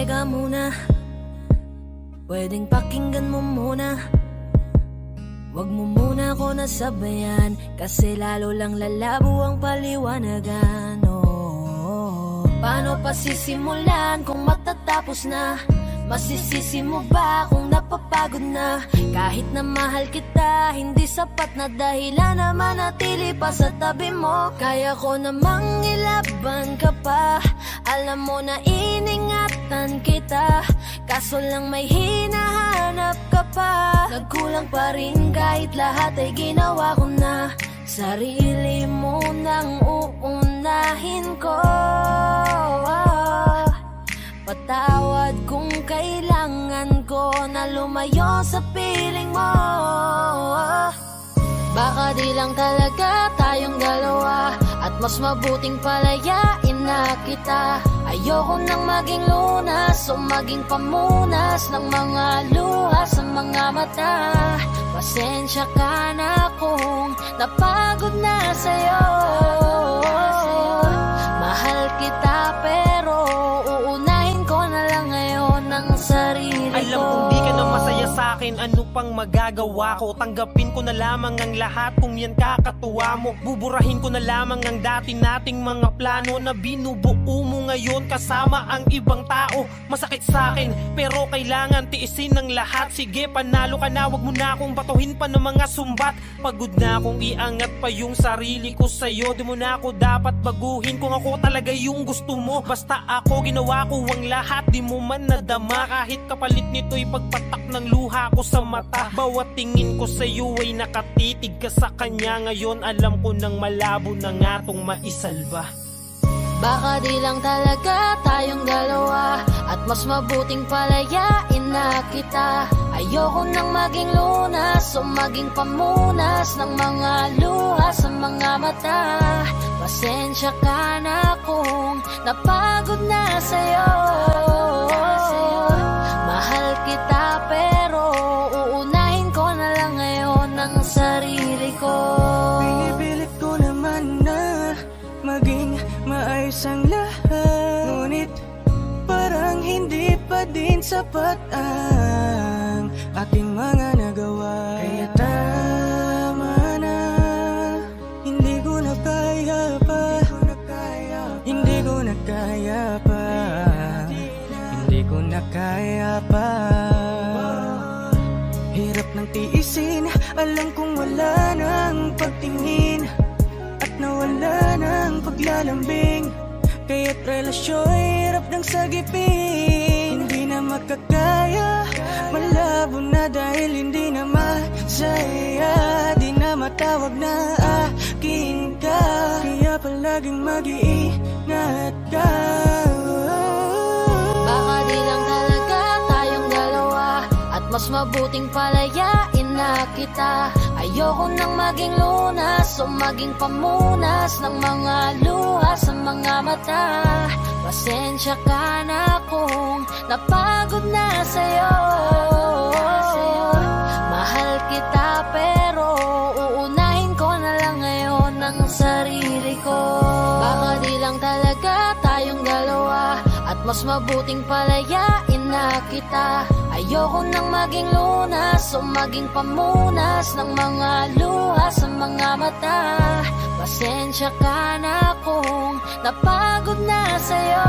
Teka muna, pwedeng pakinggan mo muna. Wag mo muna ako nasabayan, kasi lalo lang lalabo ang paliwanagan. Oh, paano pa sisimulan kung matatapos na? Masisisi mo ba kung napapagod na? Kahit na mahal kita, hindi sapat na dahilan na manatili pa sa tabi mo. Kaya ko namang ilaban ka pa, alam mo na iningatan kita, kaso lang may hinahanap ka pa. Nagkulang pa rin kahit lahat ay ginawa ko na. Sarili mo nang uunahin ko. Patawad kung kailangan ko na lumayo sa piling mo. Baka di lang talaga tayong dalawa, at mas mabuting palayain na kita. Ayoko nang maging lunas o maging pamunas ng mga luha sa mga mata. Pasensya ka na kung napagod na sa'yo. Mahal kita pero uunahin ko na lang ngayon ang sarili ko. Alam kong di ka na masaya sa'kin, ano pang magagawa ko? Tanggapin ko na lamang ang lahat kung yan kakatuwa mo. Buburahin ko na lamang ang dati nating mga plano na binubuo mo ngayon kasama ang ibang tao. Masakit sa'kin pero kailangan tiisin ng lahat. Sige, panalo ka na, wag mo na akong batuhin pa ng mga sumbat. Pagod na akong iangat pa yung sarili ko sa'yo. Di mo na ako dapat baguhin kung ako talaga yung gusto mo. Basta ako, ginawa ko ang lahat, di mo man nadama. Kahit kapalit nito'y pagpatak ng luha ko sa mata. Bawat tingin ko sa'yo ay nakatitig ka sa kanya. Ngayon alam ko nang malabo na nga tong maisalba. Baka di lang talaga tayong dalawa, at mas mabuting palayain na kita. Ayoko nang maging lunas o maging pamunas ng mga luha sa mga mata. Pasensya ka na kung napagod na sa'yo. Mahal kita pero uunahin ko na lang ngayon ang sarili ko. Pinipilit ko naman na maging maayos ang lahat, ngunit parang hindi pa din sapat ang aking mga nagawa. Kaya tama na, hindi ko na kaya pa, hindi ko na kaya pa, hindi ko na kaya pa. Hirap ng tiisin, alam kong wala nang pagtingin at nawala ng paglalambing. Kaya't relasyo'y hirap ng sagipin. Hindi na makakaya, malabo na dahil hindi na masaya. Di na matawag na akin ka, kaya palaging mag-iingat ka. Baka di lang talaga tayong dalawa, at mas mabuting palayain na kita. Ayoko nang maging lunas o maging pamunas ng mga luha sa mga mata. Pasensya ka na kung napagod na sa'yo. Mahal kita pero uunahin ko na lang ngayon ang sarili ko. Baka di lang talaga tayong dalawa, at mas mabuting palayain na kita. Ayoko nang maging lunas o maging pamunas ng mga luha sa mga mata. Pasensya ka na kung napagod na sa'yo.